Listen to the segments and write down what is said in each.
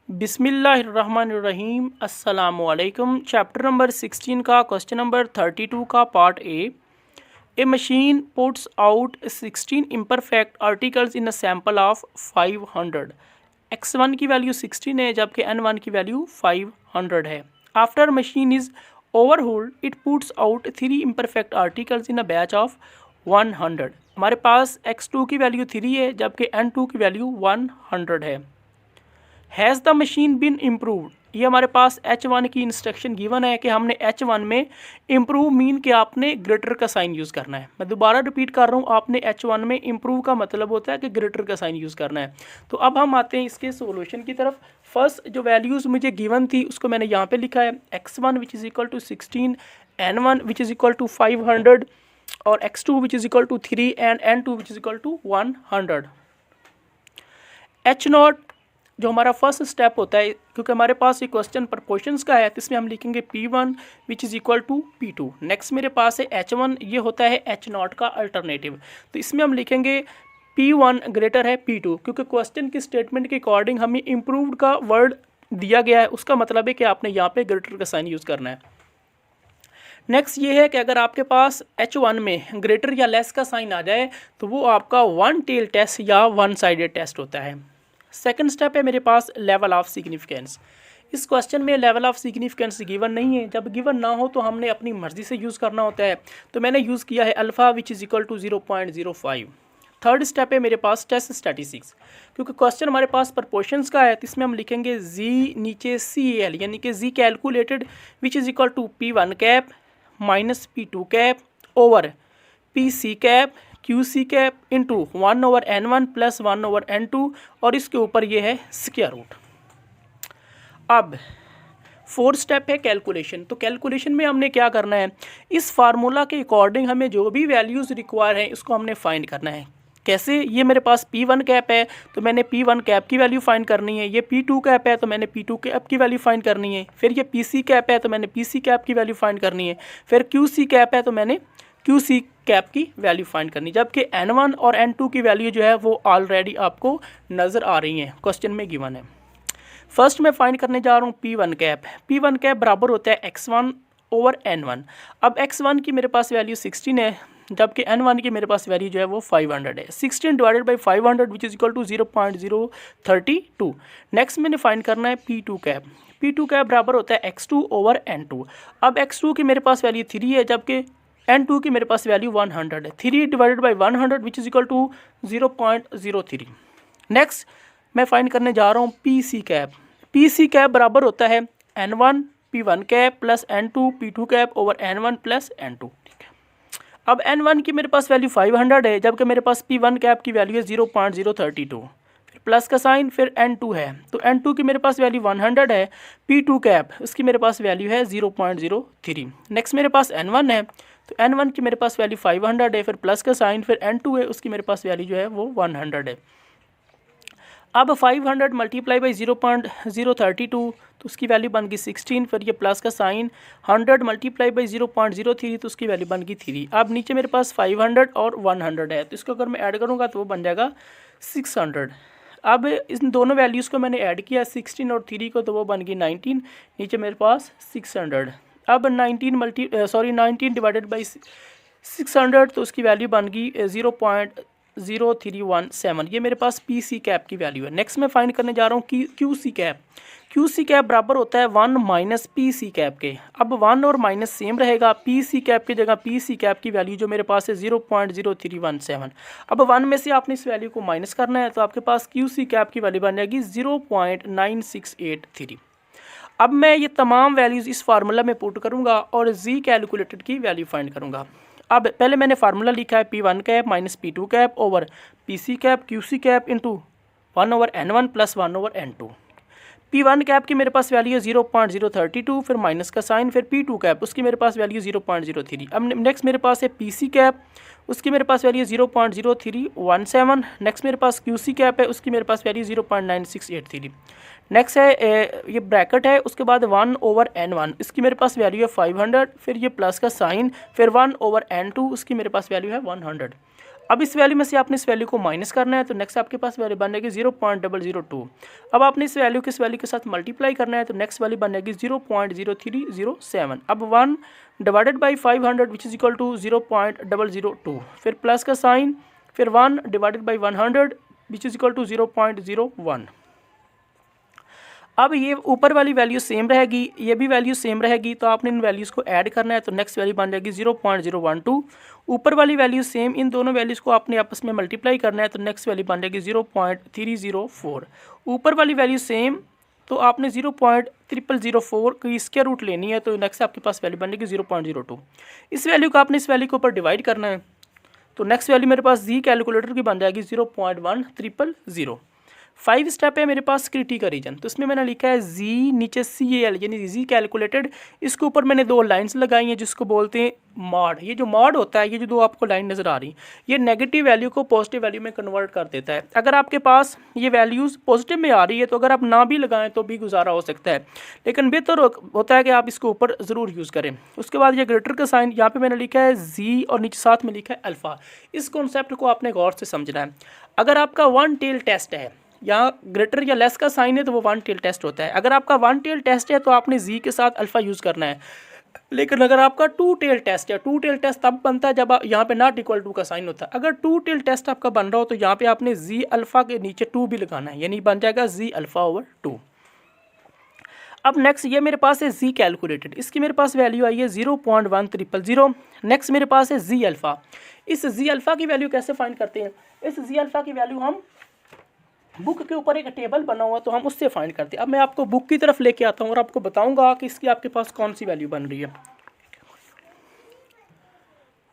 बिस्मिल्लाहिर्रहमानिर्रहीम अस्सलामुअलैकुम। Chapter number 16 का क्वेश्चन नंबर 32 का part A machine puts out 16 imperfect articles in a sample of 500। x1 की value 16 है जबकि n1 की वैल्यू 500 है। After machine is overhauled it puts out 3 imperfect articles in a batch of 100। हमारे पास x2 की value 3 है जबकि n2 की वैल्यू 100 है। Has the machine been improved, ये हमारे पास H1 की इंस्ट्रक्शन गिवन है कि हमने H1 में इम्प्रूव मीन के आपने ग्रेटर का साइन यूज़ करना है। मैं दोबारा रिपीट कर रहा हूँ, आपने H1 में इम्प्रूव का मतलब होता है कि ग्रेटर का साइन यूज़ करना है। तो अब हम आते हैं इसके सोल्यूशन की तरफ। फर्स्ट जो वैल्यूज़ मुझे गिवन थी उसको मैंने यहाँ पे लिखा है x1 which is equal to 16, n1 which is equal to 500 और x2 which is equal to 3 and n2 which is equal to 100। H0 जो हमारा फर्स्ट स्टेप होता है, क्योंकि हमारे पास ये क्वेश्चन प्रपोर्शंस का है तो इसमें हम लिखेंगे P1 which is equal to P2। Next मेरे पास है H1, ये होता है H0 का अल्टरनेटिव, तो इसमें हम लिखेंगे P1 ग्रेटर है P2, क्योंकि क्वेश्चन की स्टेटमेंट के अकॉर्डिंग हमें इम्प्रूव्ड का वर्ड दिया गया है, उसका मतलब है कि आपने यहाँ पे ग्रेटर का साइन यूज़ करना है। नेक्स्ट ये है कि अगर आपके पास H1 में ग्रेटर या लेस का साइन आ जाए तो वो आपका वन टेल टेस्ट या वन साइडेड टेस्ट होता है। सेकंड स्टेप है मेरे पास लेवल ऑफ सिग्निफिकेंस। इस क्वेश्चन में लेवल ऑफ सिग्निफिकेंस गिवन नहीं है, जब गिवन ना हो तो हमने अपनी मर्जी से यूज़ करना होता है, तो मैंने यूज़ किया है alpha which is equal to 0.05। Third step है मेरे पास टेस्ट स्टैटिस्टिक्स, क्योंकि क्वेश्चन हमारे पास प्रपोर्शंस का है तो इसमें हम लिखेंगे जी नीचे CAL यानी कि Z calculated which is equal to P1 cap minus P2 cap over PC cap QC cap into 1/n1 plus 1/n2 और इसके ऊपर ये है स्क्वायर रूट। अब फोर्थ स्टेप है कैलकुलेशन। तो कैलकुलेशन में हमने क्या करना है, इस फार्मूला के अकॉर्डिंग हमें जो भी वैल्यूज़ रिक्वायर हैं इसको हमने फाइंड करना है। कैसे, ये मेरे पास P1 कैप है तो मैंने P1 कैप की वैल्यू फाइंड करनी है, ये P2 कैप है तो मैंने P2 कैप की वैल्यू फाइंड करनी है, फिर ये PC कैप है तो मैंने PC कैप की वैल्यू फाइंड करनी है, फिर QC कैप है तो मैंने QC कैप की वैल्यू फाइंड करनी, जबकि n1 और n2 की वैल्यू जो है वो ऑलरेडी आपको नज़र आ रही हैं, क्वेश्चन में गिवन है। फर्स्ट मैं फाइंड करने जा रहा हूँ P1 कैप। P1 कैप बराबर होता है x1 ओवर n1। अब x1 की मेरे पास वैल्यू 16 है जबकि n1 की मेरे पास वैल्यू जो है वो 500 है। 16 divided by 500 which is equal to 0.032। Next मैंने फाइंड करना है P2 कैप। P2 कैप बराबर होता है x2 ओवर n2। अब x2 की मेरे पास वैल्यू 3 है जबकि n2 की मेरे पास वैल्यू 100 है। 3 divided by 100 which is equal to 0.03। Next मैं फाइंड करने जा रहा हूँ PC कैप। PC कैप बराबर होता है n1 P1 cap plus n2 P2 cap over n1 plus n2। ठीक है, अब n1 की मेरे पास वैल्यू 500 है जबकि मेरे पास P1 कैप की वैल्यू है 0.032, फिर प्लस का साइन, फिर n2 है तो n2 की मेरे पास वैल्यू 100 है। P2 कैप उसकी मेरे पास वैल्यू है 0.03। नेक्स्ट मेरे पास n1 है तो n1 की मेरे पास वैल्यू 500 है, फिर प्लस का साइन, फिर n2 है उसकी मेरे पास वैल्यू जो है वो 100 है। अब 500 मल्टीप्लाई बाई 0.032 तो उसकी वैल्यू बन गई 16, फिर ये प्लस का साइन, 100 मल्टीप्लाई बाई 0.03 तो उसकी वैल्यू बन गई 3। अब नीचे मेरे पास 500 और 100 है तो इसको अगर मैं ऐड करूँगा तो वो बन जाएगा 600। अब इन दोनों वैल्यूज़ को मैंने ऐड किया 16 और 3 को तो वो बन गई 19, नीचे मेरे पास 600। अब 19 डिवाइडेड बाई 600 तो उसकी वैल्यू बन गई 0.0317, ये मेरे पास PC कैप की वैल्यू है। नेक्स्ट मैं फाइंड करने जा रहा हूँ QC कैप। QC कैप बराबर होता है 1 माइनस PC कैप के। अब 1 और माइनस सेम रहेगा, PC कैप की जगह PC कैप की वैल्यू जो मेरे पास है 0.0317। अब 1 में से आपने इस वैल्यू को माइनस करना है तो आपके पास QC कैप की वैल्यू बन जाएगी 0.9683। अब मैं ये तमाम वैल्यूज़ इस फार्मूला में पुट करूँगा और जी कैलकुलेटेड की वैल्यू फाइंड करूँगा। अब पहले मैंने फार्मूला लिखा है P1 cap minus P2 cap over PC cap QC cap into 1/n1 plus 1/n2। P1 cap की मेरे पास वैल्यू है 0.032, फिर माइनस का साइन, फिर P2 कैप उसकी मेरे पास वैल्यू 0.03। अब नेक्स्ट मेरे पास है PC कैप, उसकी मेरे पास वैल्यू 0.0317। नेक्स्ट मेरे पास QC कैप है, उसकी मेरे पास वैल्यू 0.9683। नेक्स्ट है ये ब्रैकेट है, उसके बाद 1/n1 इसकी मेरे पास वैल्यू है 500, फिर ये प्लस का साइन, फिर 1/n2 उसकी मेरे पास वैल्यू है 100। अब इस वैल्यू में से आपने इस वैल्यू को माइनस करना है, तो नेक्स्ट आपके पास वैल्यू बन जाएगी 0.002। अब आपने इस वैल्यू को इस वैल्यू के साथ मल्टीप्लाई करना है, तो नेक्स्ट वैल्यू बन जाएगी 0.0307। अब 1 divided by 500 which is equal to 0.002, फिर प्लस का साइन, फिर 1 divided by 100 which is equal to 0.01। अब ये ऊपर वाली वैल्यू सेम रहेगी, ये भी वैल्यू सेम रहेगी, तो आपने इन वैल्यूज़ को ऐड करना है, तो नेक्स्ट वैल्यू बन जाएगी 0.012। ऊपर वाली वैल्यू सेम, इन दोनों वैल्यूज़ को आपने आपस में मल्टीप्लाई करना है, तो नेक्स्ट वैल्यू बन जाएगी 0.304। ऊपर वाली वैल्यू सेम, तो आपने 0.0004 की स्क्वायर रूट लेनी है, तो नेक्स्ट आपके पास वैल्यू बन जाएगी 0.02। इस वैल्यू को आपने इस वैल्यू के ऊपर डिवाइड करना है, तो नेक्स्ट वैल्यू मेरे पास जी कैलकुलेटर की बन जाएगी 0.1300। 5 स्टेप है मेरे पास स्क्रिटी का रीजन, तो इसमें मैंने लिखा है जी, नीचे CAL यानी जी कैलकुलेटेड, इसके ऊपर मैंने 2 लाइंस लगाई हैं जिसको बोलते हैं मॉड। ये जो मॉड होता है, ये जो 2 आपको लाइन नज़र आ रही, ये नेगेटिव वैल्यू को पॉजिटिव वैल्यू में कन्वर्ट कर देता है। अगर आपके पास ये वैल्यूज़ पॉजिटिव में आ रही है, तो अगर आप ना भी लगाएं तो भी गुजारा हो सकता है, लेकिन बेहतर होता है कि आप इसको ऊपर ज़रूर यूज़ करें। उसके बाद ये ग्रेटर का साइन, यहाँ पर मैंने लिखा है जी और नीचे साथ में लिखा है अल्फ़ा। इस कॉन्सेप्ट को आपने गौर से समझना है। अगर आपका 1 टेल टेस्ट है, यहाँ ग्रेटर या लेस का साइन है, तो वो 1 टेल टेस्ट होता है। अगर आपका 1 टेल टेस्ट है, तो आपने जी के साथ अल्फ़ा यूज़ करना है। लेकिन अगर आपका 2 टेल टेस्ट है, 2 टेल टेस्ट तब बनता है जब यहाँ पे नॉट इक्वल टू का साइन होता है। अगर 2 टेल टेस्ट आपका बन रहा हो, तो यहाँ पे आपने जी अल्फ़ा के नीचे 2 भी लगाना है, यानी बन जाएगा जी अल्फ़ा ओवर 2। अब नेक्स्ट ये मेरे पास है जी कैलकुलेटेड, इसकी मेरे पास वैल्यू आई है 0.1300। नेक्स्ट मेरे पास है जी अल्फ़ा। इस जी अल्फ़ा की वैल्यू कैसे फाइंड करते हैं? इस जी अल्फ़ा की वैल्यू हम बुक के ऊपर एक टेबल बना हुआ, तो हम उससे फाइंड करते हैं। अब मैं आपको बुक की तरफ लेके आता हूँ और आपको बताऊंगा कि इसकी आपके पास कौन सी वैल्यू बन रही है।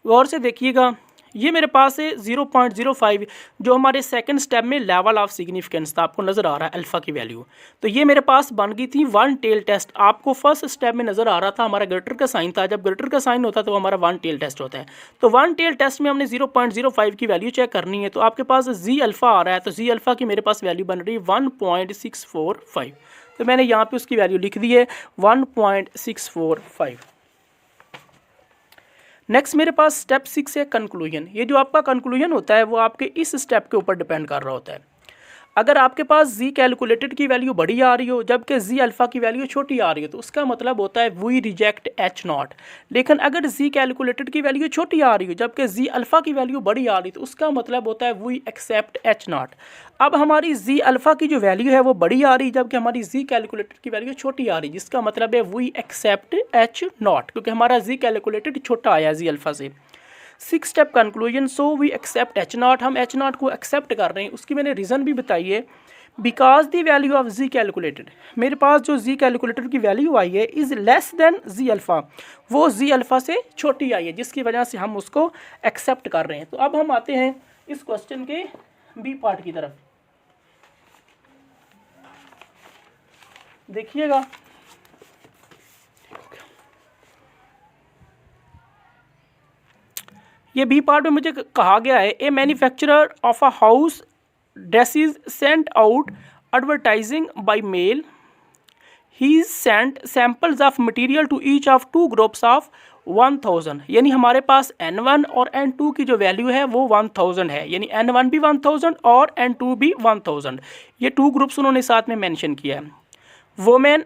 गौर से देखिएगा, ये मेरे पास है 0.05, जो हमारे सेकंड स्टेप में लेवल ऑफ सिग्निफिकेंस था, आपको नज़र आ रहा है अल्फ़ा की वैल्यू। तो ये मेरे पास बन गई थी 1 टेल टेस्ट। आपको फर्स्ट स्टेप में नज़र आ रहा था हमारा ग्रेटर का साइन था, जब ग्रेटर का साइन होता है तो हमारा 1 टेल टेस्ट होता है। तो 1 टेल टेस्ट में हमने 0.05 की वैल्यू चेक करनी है, तो आपके पास जी अल्फ़ा आ रहा है, तो जी अल्फ़ा की मेरे पास वैल्यू बन रही है 1.645। तो मैंने यहाँ पर उसकी वैल्यू लिख दी है 1.645। नेक्स्ट मेरे पास स्टेप 6 है कंक्लूजन। ये जो आपका कंक्लूजन होता है, वो आपके इस स्टेप के ऊपर डिपेंड कर रहा होता है। अगर आपके पास जी कैलकुलेटेड की वैल्यू बड़ी आ रही हो, जबकि जी अल्फ़ा की वैल्यू छोटी आ रही है, तो उसका मतलब होता है वी रिजेक्ट H0। लेकिन अगर जी कैलकुलेटेड की वैल्यू छोटी आ रही हो, जबकि जी अल्फ़ा की वैल्यू बड़ी आ रही है, तो उसका मतलब होता है वी एक्सेप्ट H0। अब हमारी जी अल्फ़ा की जो वैल्यू है वो बड़ी आ रही है, जबकि हमारी जी कैलकुलेटेड की वैल्यू छोटी आ रही है, जिसका मतलब है वी एक्सेप्ट H0, क्योंकि हमारा जी कैलकुलेटेड छोटा आया जी अल्फ़ा से। 6 step conclusion, so we accept H0। हम H0 को एक्सेप्ट कर रहे हैं, उसकी मैंने रीज़न भी बताई है। Because the value of Z calculated, मेरे पास जो जी कैलकुलेटेड की वैल्यू आई है is less than Z alpha, वो जी अल्फ़ा से छोटी आई है, जिसकी वजह से हम उसको एक्सेप्ट कर रहे हैं। तो अब हम आते हैं इस क्वेश्चन के बी पार्ट की तरफ। देखिएगा, ये बी पार्ट में मुझे कहा गया है, a manufacturer of a house dresses sent out advertising by mail, he sent samples of material to each of 2 groups of 1000। यानी हमारे पास N1 और N2 की जो वैल्यू है वो 1000 है, यानी N1 भी 1000 और N2 भी 1000। ये 2 ग्रुप्स उन्होंने साथ में मेंशन किया है। Women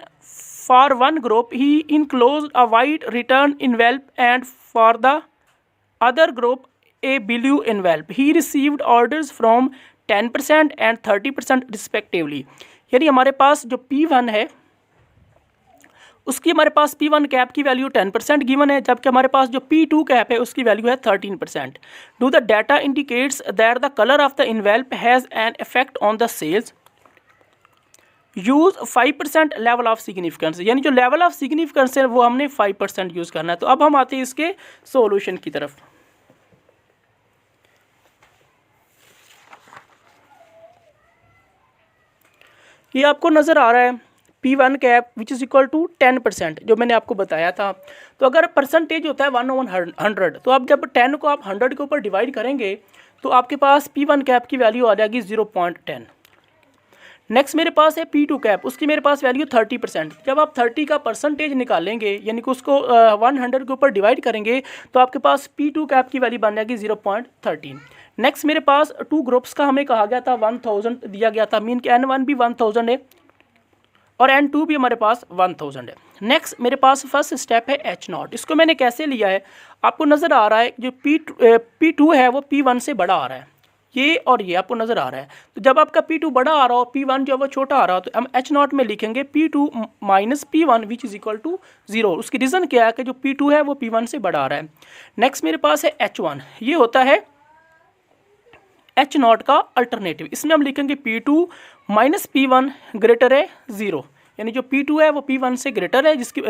for 1 group he enclosed a white return envelope and for the other group a blue envelope. He received orders from 10% and 30% respectively. यानी हमारे पास जो P1 है उसकी हमारे पास P1 कैप की वैल्यू 10% गिवन है, जबकि हमारे पास जो P2 कैप है उसकी वैल्यू है 13%. Do the data indicates that the color of the envelope has an effect on the sales. Use 5% level of significance, यानी जो लेवल ऑफ सिग्निफिकेंस है वो हमने 5% यूज़ करना है। तो अब हम आते हैं इसके सॉल्यूशन की तरफ। ये आपको नज़र आ रहा है P1 cap which is equal to 10%, जो मैंने आपको बताया था। तो अगर परसेंटेज होता है 1/100, तो अब जब 10 को आप 100 के ऊपर डिवाइड करेंगे तो आपके पास P1 कैप की वैल्यू आ जाएगी 0.10। नेक्स्ट मेरे पास है P2 कैप, उसकी मेरे पास वैल्यू 30%। जब आप 30 का परसेंटेज निकालेंगे, यानी कि उसको 100 के ऊपर डिवाइड करेंगे, तो आपके पास P2 कैप की वैल्यू बन जाएगी 0.13। नेक्स्ट मेरे पास 2 ग्रुप्स का हमें कहा गया था 1000 दिया गया था, मीन कि N1 भी 1000 है और N2 भी हमारे पास 1000 है। नेक्स्ट मेरे पास फर्स्ट स्टेप है H0। इसको मैंने कैसे लिया है, आपको नज़र आ रहा है जो P2 है वो P1 से बड़ा आ रहा है, ये और ये आपको नज़र आ रहा है। तो जब आपका P2 बड़ा आ रहा हो, P1 जो है वो छोटा आ रहा हो, तो हम H0 में लिखेंगे P2 minus P1 which is equal to 0। उसकी रीज़न क्या है कि जो P2 है वो P1 से बड़ा आ रहा है। नेक्स्ट मेरे पास है H1, ये होता है H0 का अल्टरनेटिव। इसमें हम लिखेंगे P2 माइनस P1 ग्रेटर है 0, यानी जो P2 है वो P1 से ग्रेटर है, जिसकी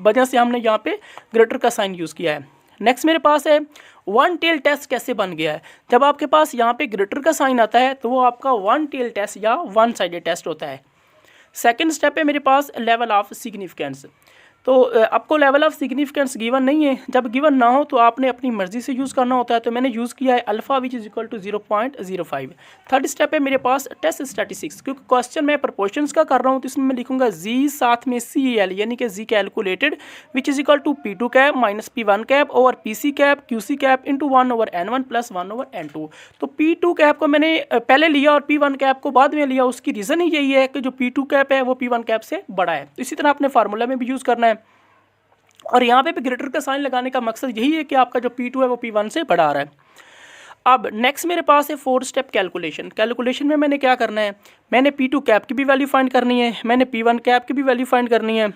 वजह से हमने यहाँ पे ग्रेटर का साइन यूज़ किया है। नेक्स्ट मेरे पास है वन टेल टेस्ट कैसे बन गया है। जब आपके पास यहाँ पे ग्रेटर का साइन आता है तो वो आपका वन टेल टेस्ट या वन साइडेड टेस्ट होता है। सेकंड स्टेप है मेरे पास लेवल ऑफ सिग्निफिकेंस। तो आपको लेवल ऑफ सिग्निफिकेंस गिवन नहीं है, जब गिवन ना हो तो आपने अपनी मर्जी से यूज़ करना होता है। तो मैंने यूज़ किया है alpha which is equal to 0.05। Third step है मेरे पास टेस्ट स्टैटिस्टिक्स। क्योंकि क्वेश्चन मैं प्रपोर्शंस का कर रहा हूँ तो इसमें मैं लिखूंगा जी साथ में CAL यानी कि Z calculated which is equal to P2 cap minus P1 cap over PC cap QC cap into 1/N1 plus 1/N2। तो P2 कैप को मैंने पहले लिया और P1 कैप को बाद में लिया। उसकी रीज़न ही यही है कि जो P2 कैप है वो P1 कैप से बड़ा है। तो इसी तरह आपने फार्मूला में भी यूज़ करना है। और यहाँ पे भी ग्रेटर का साइन लगाने का मकसद यही है कि आपका जो P2 है वो P1 से बड़ा आ रहा है। अब नेक्स्ट मेरे पास है 4 स्टेप कैलकुलेशन। कैलकुलेशन में मैंने क्या करना है, मैंने P2 कैप की भी वैल्यू फाइंड करनी है, मैंने P1 कैप की भी वैल्यू फाइंड करनी है,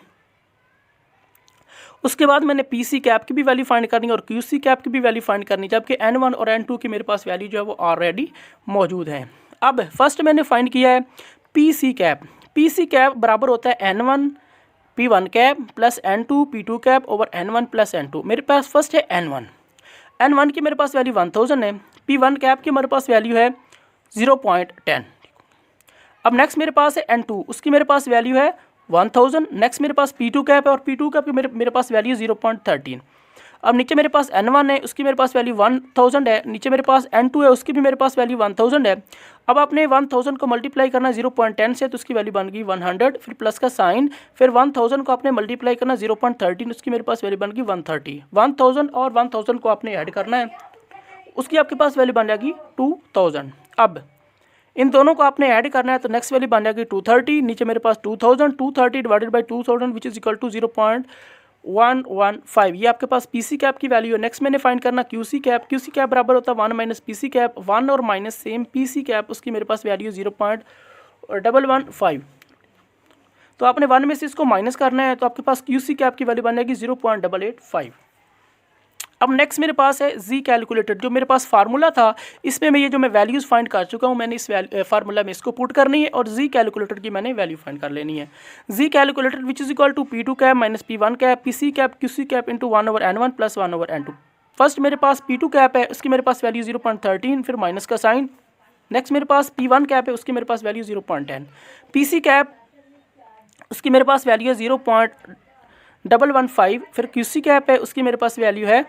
उसके बाद मैंने PC कैप की भी वैल्यू फाइंड करनी है और QC कैप की भी वैल्यू फाइंड करनी है, जबकि N1 और N2 की मेरे पास वैल्यू जो है वो ऑलरेडी मौजूद है। अब फर्स्ट मैंने फाइंड किया है PC कैप। PC कैप बराबर होता है N1 P1 cap plus N2 P2 cap over N1 plus N2। मेरे पास फर्स्ट है N1 की मेरे पास वैल्यू 1000 है, P1 कैप की मेरे पास वैल्यू है 0.10। अब नेक्स्ट मेरे पास है N2, उसकी मेरे पास वैल्यू है 1000। नेक्स्ट मेरे पास P2 कैप है और P2 कैप की मेरे पास वैल्यू 0.13। अब नीचे मेरे पास N1 है, उसकी मेरे पास वैल्यू 1000 है, नीचे मेरे पास N2 है, उसकी भी मेरे पास वैल्यू 1000 है। अब आपने 1000 को मल्टीप्लाई करना 0.10 से, तो उसकी वैल्यू बन गई 100, फिर प्लस का साइन, फिर 1000 को आपने मल्टीप्लाई करना 0.13, उसकी मेरे पास वैल्यू बन गई 130। 1000 और 1000 को आपने ऐड करना है, उसकी आपके पास वैल्यू बन जाएगी 2000। अब इन दोनों को आपने ऐड करना है तो नेक्स्ट वैल्यू बन जाएगी 230, नीचे मेरे पास 230 divided by 2000 which is equal to 0.115। ये आपके पास PC कैप की वैल्यू है। नेक्स्ट मैंने फाइंड करना QC कैप बराबर होता है 1 माइनस PC कैप, 1 और माइनस सेम PC कैप, उसकी मेरे पास वैल्यू 0.115। तो आपने 1 में से इसको माइनस करना है तो आपके पास QC कैप की वैल्यू बन जाएगी 0.885। अब नेक्स्ट मेरे पास है जी कैलकुलेटेड। जो मेरे पास फार्मूला था इसमें मैं ये जो मैं वैल्यूज़ फाइंड कर चुका हूँ, मैंने इस फार्मूला में इसको पुट करनी है और जी कैलकुलेटेड की मैंने वैल्यू फाइंड कर लेनी है। Z calculated which is equal to P2 cap minus P1 cap PC cap QC cap into 1/N1 plus 1/N2। First मेरे पास P2 कैप है, उसकी मेरे पास वैल्यू 0.13, फिर माइनस का साइन। नेक्स्ट मेरे पास P1 कैप है, उसकी मेरे पास वैल्यू 0.10। PC कैप उसकी मेरे पास वैल्यू है 0.115, फिर QC कैप है, उसकी मेरे पास वैल्यू है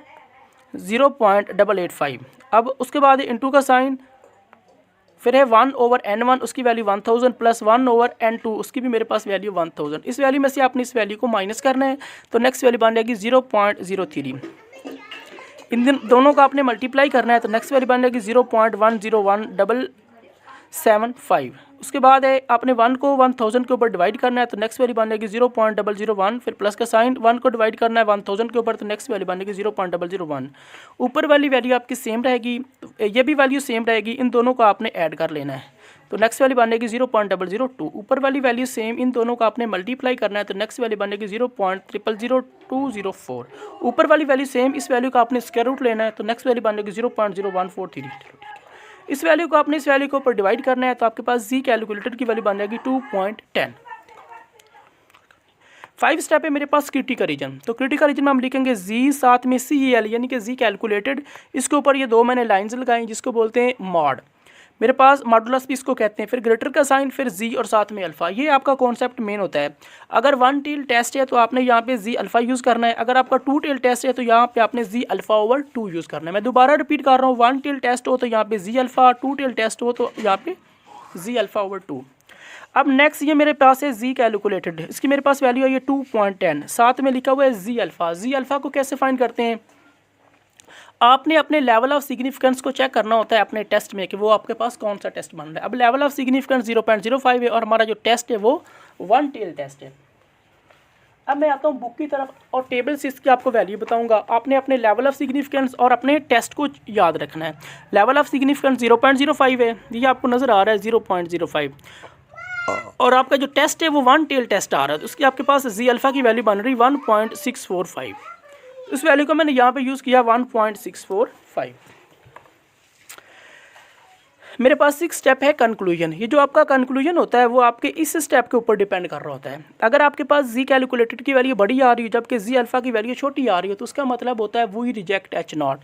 0.885। अब उसके बाद इंटू का साइन, फिर है 1/N1, उसकी वैल्यू 1000 प्लस 1/N2, उसकी भी मेरे पास वैल्यू 1000। इस वैल्यू में से आपने इस वैल्यू को माइनस करना है तो नेक्स्ट वैल्यू बन जाएगी 0.03। इन दोनों का आपने मल्टीप्लाई करना है तो नेक्स्ट वैल्यू बन जाएगी 0.101775। उसके बाद है आपने 1 को 1000 के ऊपर डिवाइड करना है तो नेक्स्ट वैल्यू बन जाएगी 0.001, फिर प्लस का साइन, 1 को डिवाइड करना है 1000 के ऊपर तो नेक्स्ट वैल्यू बन जाएगी 0.001। ऊपर वाली वैल्यू आपकी सेम रहेगी, ये भी वैल्यू सेम रहेगी, इन दोनों को आपने ऐड कर लेना है तो नेक्स्ट वैल्यू बन जाएगी 0.002। ऊपर वाली वैल्यू सेम, इन दोनों को आपने मल्टीप्लाई करना है तो नेक्स्ट वैल्यू बन जाएगी 0.000204। ऊपर वाली वैल्यू सेम, इस वैल्यू का आपने स्क्वायर रूट लेना है तो नेक्स्ट वैल्यू बन जाएगी 0.0143। इस वैल्यू को आपने इस वैल्यू के ऊपर डिवाइड करना है तो आपके पास जी कैलकुलेटेड की वैल्यू बन जाएगी 2.10। 5 स्टेप है मेरे पास क्रिटिकल रीजन। तो क्रिटिकल रीजन में हम लिखेंगे जी साथ में CAL यानी कि जी कैलकुलेटेड। इसके ऊपर ये दो मैंने लाइंस लगाई जिसको बोलते हैं मॉड, मेरे पास मॉडुलस भी इसको कहते हैं, फिर ग्रेटर का साइन, फिर जी और साथ में अल्फ़ा। ये आपका कॉन्सेप्ट मेन होता है। अगर 1 टेल टेस्ट है तो आपने यहाँ पे जी अल्फ़ा यूज़ करना है, अगर आपका 2 टेल टेस्ट है तो यहाँ पे आपने जी अल्फ़ा/2 यूज़ करना है। मैं दोबारा रिपीट कर रहा हूँ, 1 टेल टेस्ट हो तो यहाँ पे जी अल्फ़ा, 2 टेल टेस्ट हो तो यहाँ पे जी अल्फ़ा/2। अब नेक्स्ट ये मेरे पास है जी कैलकुलेटेड, इसकी मेरे पास वैल्यू है ये 2.10, साथ में लिखा हुआ है जी अल्फ़ा। जी अल्फ़ा को कैसे फाइंड करते हैं, आपने अपने लेवल ऑफ सिग्निफिकेंस को चेक करना होता है अपने टेस्ट में कि वो आपके पास कौन सा टेस्ट बन रहा है। अब लेवल ऑफ सिग्निफिकेंस 0.05 है और हमारा जो टेस्ट है वो वन टेल टेस्ट है। अब मैं आता हूँ बुक की तरफ और टेबल से इसकी आपको वैल्यू बताऊंगा। आपने अपने लेवल ऑफ सिग्निफिकेंस और अपने टेस्ट को याद रखना है। लेवल ऑफ सिग्निफिकेंस 0.05 है, ये आपको नज़र आ रहा है 0.05, और आपका जो टेस्ट है वो वन टेल टेस्ट आ रहा है, तो उसकी आपके पास जी अल्फ़ा की वैल्यू बन रही 1.645। उस वैल्यू को मैंने यहाँ पे यूज़ किया 1.645। मेरे पास 6 स्टेप है कंक्लूजन। ये जो आपका कंक्लूजन होता है वो आपके इस स्टेप के ऊपर डिपेंड कर रहा होता है। अगर आपके पास जी कैलकुलेटेड की वैल्यू बड़ी आ रही है जबकि जी अल्फ़ा की वैल्यू छोटी आ रही है तो उसका मतलब होता है वी रिजेक्ट एच नॉट।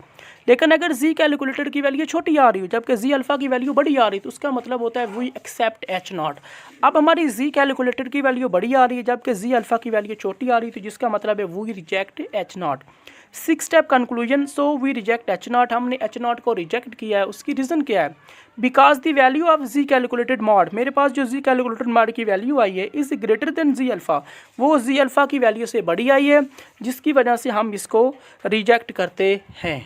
लेकिन अगर जी कैलकुलेटेड की वैल्यू छोटी आ रही है जबकि जी अल्फ़ा की वैल्यू बड़ी आ रही है तो उसका मतलब होता है वी एक्सेप्ट एच नॉट। अब हमारी जी कैलकुलेटेड की वैल्यू बड़ी आ रही है जबकि जी अल्फ़ा की वैल्यू छोटी आ रही है तो जिसका मतलब है we reject H not. 6 step conclusion, so we reject H not. हमने एच नॉट को रिजेक्ट किया है, उसकी रीज़न क्या है? Because the value of Z calculated mod, मेरे पास जो जी कैलकुलेटेड मॉड की वैल्यू आई है is greater than Z alpha, वो जी अल्फ़ा की वैल्यू से बड़ी आई है जिसकी वजह से हम इसको रिजेक्ट करते हैं।